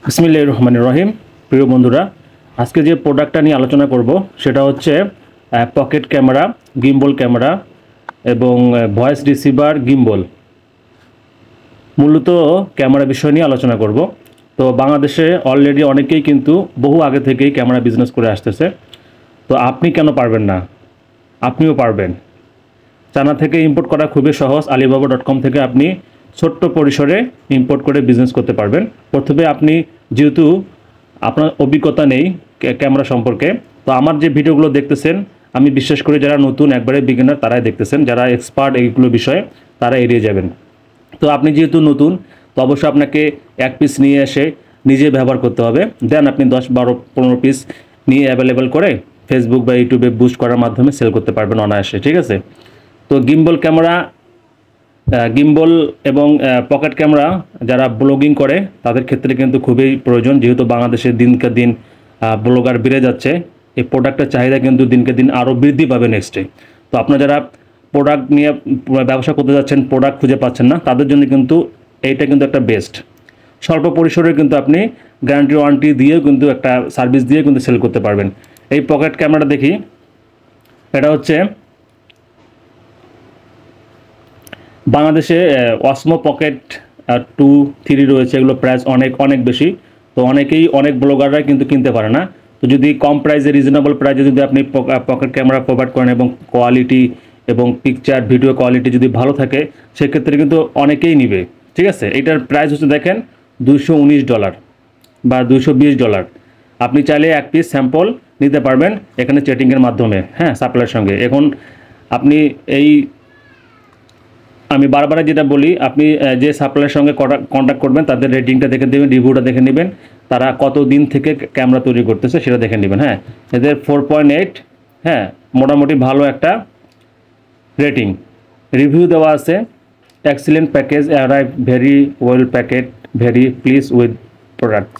বিসমিল্লাহির রহমানির রহিম। প্রিয় বন্ধুরা, আজকে যে প্রোডাক্টটা নিয়ে আলোচনা করব সেটা হচ্ছে পকেট ক্যামেরা, গিম্বল ক্যামেরা এবং ভয়েস রিসিভার গিম্বল। মূলত ক্যামেরা বিষয় নিয়ে আলোচনা করব। তো বাংলাদেশে অলরেডি অনেকেই কিন্তু বহু আগে থেকেই ক্যামেরা বিজনেস করে আসতেছে। তো আপনি কেন পারবেন না? আপনিও পারবেন। চায়না থেকে ইম্পোর্ট করা খুবই সহজ। alibaba.com থেকে আপনি ছোট্ট পরিসরে ইম্পোর্ট করে বিজনেস করতে পারবেন। প্রথমে আপনি যেহেতু আপনার অভিজ্ঞতা নেই ক্যামেরা সম্পর্কে, তো আমার যে ভিডিওগুলো দেখতেছেন আমি বিশ্বাস করি যারা নতুন একবারে বিগিনার তারাই দেখতেছেন, যারা এক্সপার্ট এইগুলো বিষয়ে তারা এড়িয়ে যাবেন। তো আপনি যেহেতু নতুন, তো অবশ্যই আপনাকে এক পিস নিয়ে এসে নিজে ব্যবহার করতে হবে। দেন আপনি 10, 12, 15 পিস নিয়ে অ্যাভেলেবেল করে ফেসবুক বা ইউটিউবে বুস্ট করার মাধ্যমে সেল করতে পারবেন অনায়াসে। ঠিক আছে? তো গিম্বল ক্যামেরা, গিম্বল এবং পকেট ক্যামেরা যারা ব্লগিং করে তাদের ক্ষেত্রে কিন্তু খুবই প্রয়োজন, যেহেতু বাংলাদেশে দিনকে দিন ব্লগার বেড়ে যাচ্ছে। এই প্রোডাক্টের চাহিদা কিন্তু দিনকে দিন আরও বৃদ্ধি পাবে নেক্সটে। তো আপনারা যারা প্রোডাক্ট নিয়ে ব্যবসা করতে যাচ্ছেন, প্রোডাক্ট খুঁজে পাচ্ছেন না, তাদের জন্য কিন্তু এইটা কিন্তু একটা বেস্ট। স্বল্প পরিসরে কিন্তু আপনি গ্যারান্টি ওয়ারেন্টি দিয়েও কিন্তু একটা সার্ভিস দিয়ে কিন্তু সেল করতে পারবেন। এই পকেট ক্যামেরাটা দেখি, এটা হচ্ছে বাংলাদেশে অসমো পকেট 2, 3 রয়েছে। এগুলো প্রাইস অনেক অনেক বেশি। তো অনেকেই, অনেক ব্লগাররা কিন্তু কিনতে পারে না। তো যদি কম প্রাইসে, রিজনেবল প্রাইসে যদি আপনি পকেট ক্যামেরা প্রোভাইড করেন এবং কোয়ালিটি এবং পিকচার ভিডিও কোয়ালিটি যদি ভালো থাকে, সেক্ষেত্রে কিন্তু অনেকেই নিবে। ঠিক আছে? এটার প্রাইস হচ্ছে দেখেন $219 বা $220। আপনি চাইলে এক পিস স্যাম্পল নিতে পারবেন এখানে চ্যাটিংয়ের মাধ্যমে, হ্যাঁ, সাপ্লাইয়ের সঙ্গে। এখন আপনি এই, আমি বারবার যেটা বলি, আপনি যে সাপ্লাইয়ের সঙ্গে কন্ট্যাক্ট করবেন তাদের রেটিংটা দেখে দেবেন, রিভিউটা দেখে নেবেন, তারা কত দিন থেকে ক্যামেরা তৈরি করতেছে সেটা দেখে নেবেন। হ্যাঁ, এদের 4.8, হ্যাঁ, মোটামুটি ভালো একটা রেটিং। রিভিউ দেওয়া আছে, excellent package, arrive very well packet, very please with products.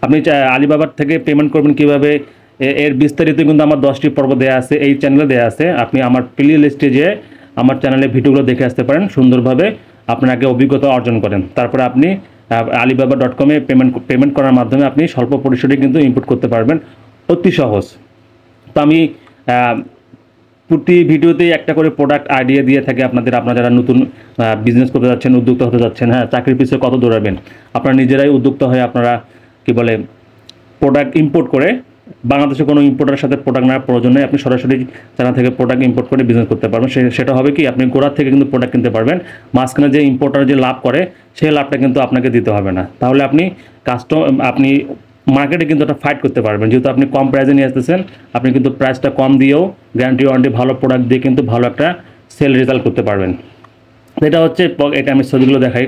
আপনি আলিবাবার থেকে পেমেন্ট করবেন কীভাবে, এর বিস্তারিত কিন্তু আমার 10টি পর্ব দেওয়া আছে, এই চ্যানেলে দেওয়া আছে। আপনি আমার প্লে লিস্টে যেয়ে আমার চ্যানেলে ভিডিওগুলো দেখে আসতে পারেন সুন্দরভাবে, আপনাকে অভিজ্ঞতা অর্জন করেন। তারপরে আপনি alibaba.com-এ পেমেন্ট করার মাধ্যমে আপনি স্বল্প পরিসরে কিন্তু ইম্পোর্ট করতে পারবেন, অতি সহজ। তো আমি প্রতি ভিডিওতেই একটা করে প্রোডাক্ট আইডিয়া দিয়ে থাকি আপনাদের। আপনারা যারা নতুন বিজনেস করতে যাচ্ছেন, উদ্যোক্তা হতে যাচ্ছেন, হ্যাঁ, চাকরির পিছনে কত দৌড়াবেন, আপনারা নিজেরাই উদ্যোক্তা হয়ে আপনারা কী বলে প্রোডাক্ট ইম্পোর্ট করে, বাংলাদেশে কোনো ইম্পোর্টারের সাথে প্রোডাক্ট নেওয়ার প্রয়োজন নেই। আপনি সরাসরি চায়না থেকে প্রোডাক্ট ইম্পোর্ট করে বিজনেস করতে পারবেন। সেটা হবে কি, আপনি গোড়ার থেকে কিন্তু প্রোডাক্ট কিনতে পারবেন। মাঝখানে যে ইম্পোর্টার যে লাভ করে, সেই লাভটা কিন্তু আপনাকে দিতে হবে না। তাহলে আপনি আপনি মার্কেটে কিন্তু একটা ফাইট করতে পারবেন। যেহেতু আপনি কম প্রাইসে নিয়ে আসতেছেন, আপনি কিন্তু প্রাইসটা কম দিয়েও গ্যারান্টি ওয়ারেন্টি ভালো প্রোডাক্ট দিয়ে কিন্তু ভালো একটা সেল রেজাল্ট করতে পারবেন। এটা হচ্ছে, এটা আমি ছবিগুলো দেখাই।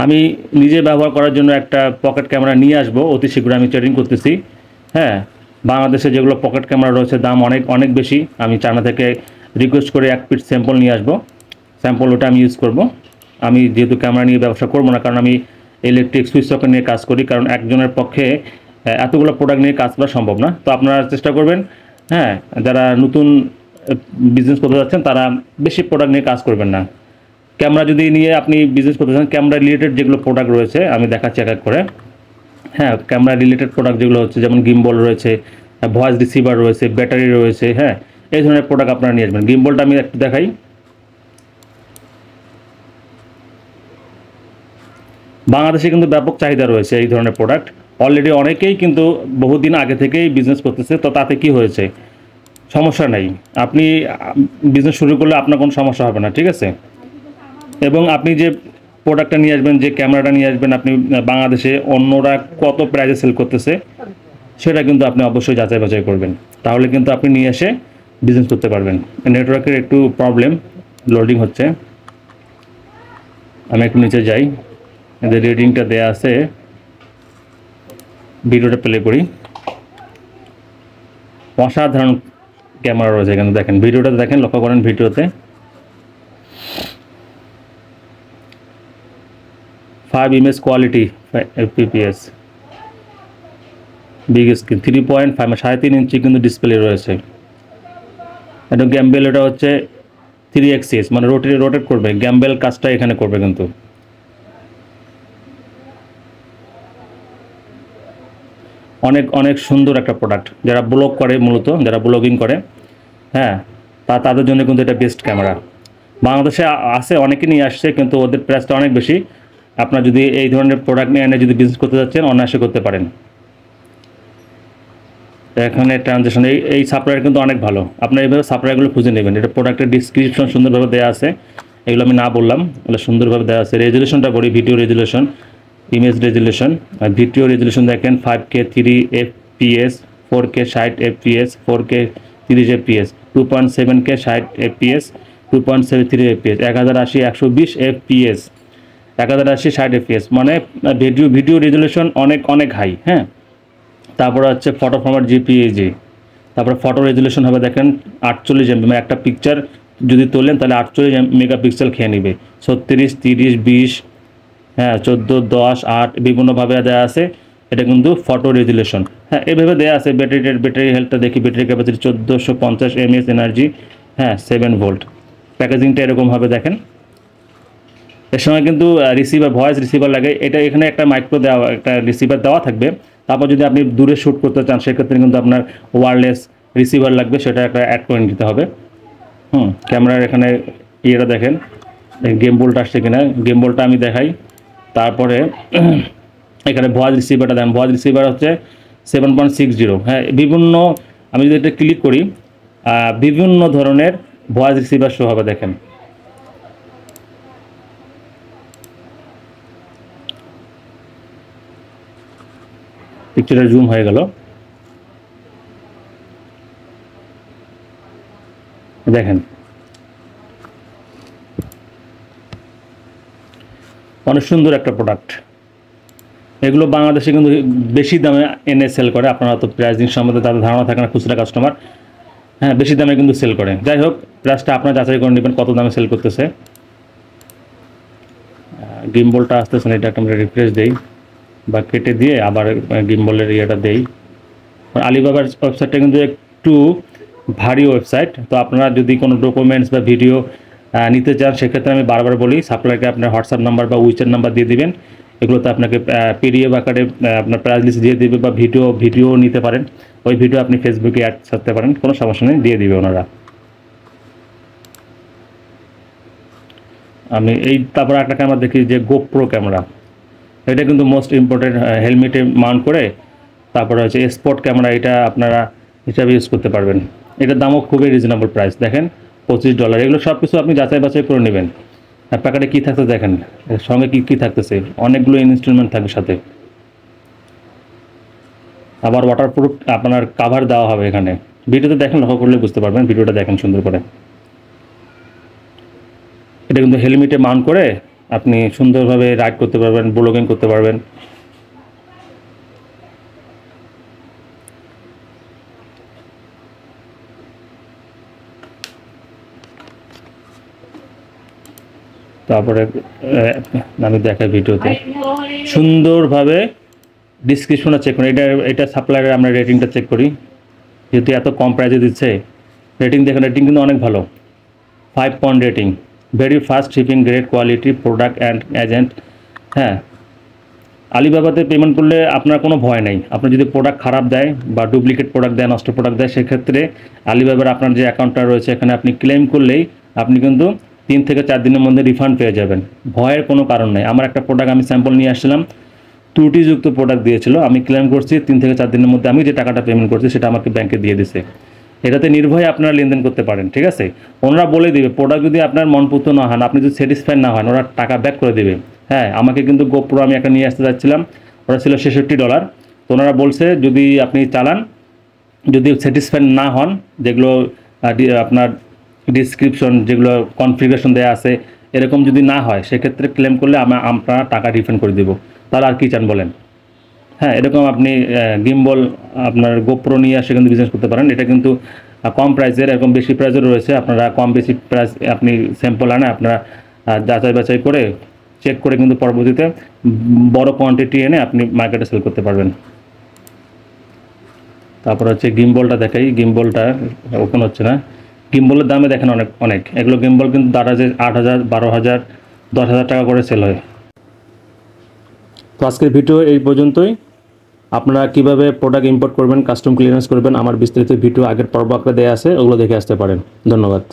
আমি নিজে ব্যবহার করার জন্য একটা পকেট ক্যামেরা নিয়ে আসবো অতি শীঘ্রই, আমি ট্রেডিং করতেছি। হ্যাঁ, বাংলাদেশে যেগুলো পকেট ক্যামেরা রয়েছে দাম অনেক অনেক বেশি। আমি চায়না থেকে রিকোয়েস্ট করে এক পিস স্যাম্পল নিয়ে আসবো, স্যাম্পল ওটা আমি ইউজ করব। আমি যেহেতু ক্যামেরা নিয়ে ব্যবসা করবো না, কারণ আমি ইলেকট্রিক সুইচ সকেট নিয়ে কাজ করি, কারণ একজনের পক্ষে এতগুলো প্রোডাক্ট নিয়ে কাজ করা সম্ভব না। তো আপনারা চেষ্টা করবেন, হ্যাঁ, যারা নতুন বিজনেস করতে যাচ্ছেন তারা বেশি প্রোডাক্ট নিয়ে কাজ করবেন না। ক্যামেরা যদি নিয়ে আপনি বিজনেস করতে চান, ক্যামেরা রিলেটেড যেগুলো প্রোডাক্ট রয়েছে আমি দেখাচ্ছি এক এক করে। হ্যাঁ, ক্যামেরা রিলেটেড প্রোডাক্ট যেগুলো হচ্ছে, যেমন গিম্বল রয়েছে, ভয়েস রিসিভার রয়েছে, ব্যাটারি রয়েছে, হ্যাঁ, এই ধরনের প্রোডাক্ট আপনারা নিয়ে আসবেন। গিম্বলটা আমি একটু দেখাই। বাংলাদেশে কিন্তু ব্যাপক চাহিদা রয়েছে এই ধরনের প্রোডাক্ট। অলরেডি অনেকেই কিন্তু বহুদিন আগে থেকেই বিজনেস করতেছে। তো তাতে কি হয়েছে, সমস্যা নাই। আপনি বিজনেস শুরু করলে আপনার কোনো সমস্যা হবে না। ঠিক আছে? এবং আপনি যে প্রোডাক্টটা নিয়ে আসবেন, যে ক্যামেরাটা নিয়ে আসবেন, আপনি বাংলাদেশে অন্যরা কত প্রাইসে সেল করতেছে সেটা কিন্তু আপনি অবশ্যই যাচাই বাছাই করবেন। তাহলে কিন্তু আপনি নিয়ে এসে বিজনেস করতে পারবেন। নেটওয়ার্কের একটু প্রবলেম, লোডিং হচ্ছে, আমি একটু নিচে যাই। এদের রেটিংটা দেয়া আছে, ভিডিওটা প্লে করি। অসাধারণ ক্যামেরা রয়েছে এখানে, দেখেন ভিডিওটা দেখেন, লক্ষ্য করেন ভিডিওতে 5 image quality fps, big screen 3.5 3.5 ইঞ্চি কিন্তু ডিসপ্লে রয়েছে। এটা গ্যাম্বেল, এটা হচ্ছে 3 অ্যাক্সিস, মানে রোটেট করবে, গ্যাম্বেল কাজটা এখানে করবে কিন্তু। অনেক অনেক সুন্দর একটা প্রোডাক্ট, যারা ব্লগ করে, মূলত যারা ব্লগিং করে, হ্যাঁ, তাদের জন্য কিন্তু এটা বেস্ট ক্যামেরা। বাংলাদেশে আছে, অনেকে নিয়ে আসছে, কিন্তু ওদের প্রাইসটা অনেক বেশি। আপনার যদি এই ধরনের প্রোডাক্ট নিয়ে এনে যদি বিজনেস করতে যাচ্ছেন, অনায়াসে করতে পারেন। এখানে ট্রানজ্যাকশন, এই সাপ্লায়ার কিন্তু অনেক ভালো। আপনার এইভাবে সাপ্লায়ারগুলো খুঁজে নেবেন। এটা প্রোডাক্টের ডিসক্রিপশন সুন্দরভাবে দেওয়া আছে, এগুলো আমি না বললাম, এগুলো সুন্দরভাবে দেওয়া আছে। রেজুলেশনটা বলি, video resolution, image resolution. Video resolution দেখেন 5K 30 FPS, 4K 60 FPS, 4K 30 FPS, 2.7K 60 FPS, 2.73 FPS, 1080 120 FPS, 1080 60 FPS, মানে ভিডিও রেজুলেশন অনেক অনেক হাই। হ্যাঁ, তারপরে হচ্ছে ফটো ফরম্যাট জিপিএজি, তারপরে ফটো রেজুলেশন হবে দেখেন 48 MB, মানে একটা পিকচার যদি তোলেন তাহলে 48 মেগাপিক্সেল খেয়ে নেবে। 36, 30, 20, হ্যাঁ, 14, 10, 8 বিভিন্নভাবে দেওয়া আছে। এটা কিন্তু ফটো রেজুলেশন। হ্যাঁ, এভাবে দেওয়া আছে। ব্যাটারি হেলথটা দেখি, ব্যাটারি ক্যাপাসিটি 1450 mAh এনার্জি, হ্যাঁ, 7 ভোল্ট। প্যাকেজিংটা এরকমভাবে দেখেন। এর সময় কিন্তু রিসিভার, ভয়েস রিসিভার লাগে। এটা এখানে একটা মাইক্রো দেওয়া, একটা রিসিভার দেওয়া থাকবে। তারপর যদি আপনি দূরে শ্যুট করতে চান, সেক্ষেত্রে কিন্তু আপনার ওয়্যারলেস রিসিভার লাগবে, সেটা একটা অ্যাড করে নিতে হবে। ক্যামেরার এখানে ইয়েটা দেখেন, গেম বলটা আসছে কিনা, গেম বলটা আমি দেখাই। তারপরে এখানে ভয়েস রিসিভারটা দেন, ভয়েস রিসিভার হচ্ছে 7.60। হ্যাঁ, বিভিন্ন, আমি যদি এটা ক্লিক করি, বিভিন্ন ধরনের ভয়েস রিসিভার শো হবে দেখেন। পিকচারের জুম হয়ে গেল, দেখেন অনেক সুন্দর একটা প্রোডাক্ট। এগুলো বাংলাদেশে কিন্তু বেশি দামে এনে সেল করে। আপনারা তো প্রাইসিং সম্বন্ধে তাদের ধারণা থাকে না, খুচরা কাস্টমার, হ্যাঁ, বেশি দামে কিন্তু সেল করে। যাই হোক, প্রাইসটা আপনার যাচাই করে নেবেন কত দামে সেল করতেছে। গিম্বলটা আসতেছে না, এটা আমরা রিফ্রেশ দেই বা কেটে দিয়ে আবার গিম্বলের ইয়েটা দেই। আলিবাবার ওয়েবসাইটটা কিন্তু একটু ভারী ওয়েবসাইট। তো আপনারা যদি কোনো ডকুমেন্টস বা ভিডিও নিতে চান, সেক্ষেত্রে আমি বারবার বলি সাপ্লাইকে আপনার হোয়াটসঅ্যাপ নাম্বার বা উইচের নাম্বার দিয়ে দিবেন। এগুলোতে আপনাকে পিডিএফ আকারে আপনার প্রাইস লিস্ট দিয়ে দেবে, বা ভিডিও নিতে পারেন। ওই ভিডিও আপনি ফেসবুকে অ্যাড করতে পারেন, কোনো সমস্যা নেই, দিয়ে দিবে ওনারা। আমি তারপর একটা ক্যামেরা দেখি, যে গোপ্রো ক্যামেরা। এটা কিন্তু মোস্ট ইম্পর্টেন্ট, হেলমেটে মাউন্ট করে। তারপরে হচ্ছে স্পট ক্যামেরা, এটা আপনারা হিসাবে ইউজ করতে পারবেন। এটার দামও খুবই রিজনেবল প্রাইস, দেখেন $25। এগুলো সব কিছু আপনি যাচাই বাছাই করে নেবেন। আর প্যাকেটে কী থাকতে দেখেন, এর সঙ্গে কী থাকতেছে, অনেকগুলো ইনস্ট্রুমেন্ট থাকবে সাথে। আবার ওয়াটারপ্রুফ আপনার কাভার দেওয়া হবে এখানে। ভিডিওতে দেখেন, লক্ষ্য করলে বুঝতে পারবেন, ভিডিওটা দেখেন সুন্দর করে। এটা কিন্তু হেলমেটে মাউন্ট করে আপনি সুন্দরভাবে রাইড করতে পারবেন, ব্লগিং করতে পারবেন। তারপরে আমি দেখাই ভিডিওতে সুন্দরভাবে ডিসক্রিপশনটা চেক করি। এটা সাপ্লায়ারের আমরা রেটিংটা চেক করি, যেহেতু এত কম প্রাইসে দিচ্ছে। রেটিং দেখেন, রেটিং কিন্তু অনেক ভালো, 5 point rating, very fast shipping, great quality product and agent. হ্যাঁ, আলিবাবাতে পেমেন্ট করলে আপনার কোনো ভয় নেই। আপনার যদি প্রোডাক্ট খারাপ দেয় বা ডুপ্লিকেট প্রোডাক্ট দেয়, নষ্ট প্রোডাক্ট দেয়, সেক্ষেত্রে আলিবাবার আপনার যে অ্যাকাউন্টটা রয়েছে, এখানে আপনি ক্লেম করলেই আপনি কিন্তু 3 থেকে 4 দিনের মধ্যে রিফান্ড পেয়ে যাবেন। ভয়ের কোনো কারণ নেই। আমার একটা প্রোডাক্ট আমি স্যাম্পল নিয়ে আসছিলাম, ত্রুটিযুক্ত প্রোডাক্ট দিয়েছিল, আমি ক্লেম করছি, 3 থেকে 4 দিনের মধ্যে আমি যে টাকাটা পেমেন্ট করছি সেটা আমাকে ব্যাংকে দিয়ে দিছে। এটাতে নির্ভয়ে আপনারা লেনদেন করতে পারেন, ঠিক আছে। ওনারা বলে দিবে, প্রোডাক্ট যদি আপনার মনপুত না হন, আপনি যদি স্যাটিসফাইড না হন, ওরা টাকা ব্যাক করে দেবে। হ্যাঁ, আমাকে কিন্তু গোপ্রো আমি একটা নিয়ে আসতে যাচ্ছিলাম, ওরা ছিল $66। তো ওনারা বলছে যদি আপনি চালান, যদি স্যাটিসফাইড না হন, যেগুলো আপনার ডিসক্রিপশন, যেগুলো কনফিগারেশন দেওয়া আছে, এরকম যদি না হয়, সেক্ষেত্রে ক্লেম করলে আমরা টাকা রিফান্ড করে দেবো। তাহলে আর কী চান বলেন। হ্যাঁ, এরকম আপনি গিম্বল, আপনার গোপ্রো নিয়ে আসে কিন্তু বিজনেস করতে পারেন। এটা কিন্তু কম প্রাইসের, এরকম বেশি প্রাইসের রয়েছে। আপনারা কম বেশি প্রাইস আপনি স্যাম্পল আনে, আপনারা যাচাই বাছাই করে চেক করে কিন্তু পরবর্তীতে বড় কোয়ান্টিটি এনে আপনি মার্কেটে সেল করতে পারবেন। তারপর হচ্ছে গিম্বলটা দেখাই, গিম্বলটা ওপেন হচ্ছে না। গিম্বলের দামে দেখেন অনেক অনেক, এগুলো গিম্বল কিন্তু 8,000 12,000 10,000 টাকা করে সেল হয়। তো আজকের ভিডিও এই পর্যন্তই। আপনারা কিভাবে প্রোডাক্ট ইম্পোর্ট করবেন, কাস্টম ক্লিয়ারেন্স করবেন, আমার বিস্তারিত ভিডিও আগের পর্ব আকারে দেওয়া আছে, ওগুলো দেখে আসতে পারেন। ধন্যবাদ।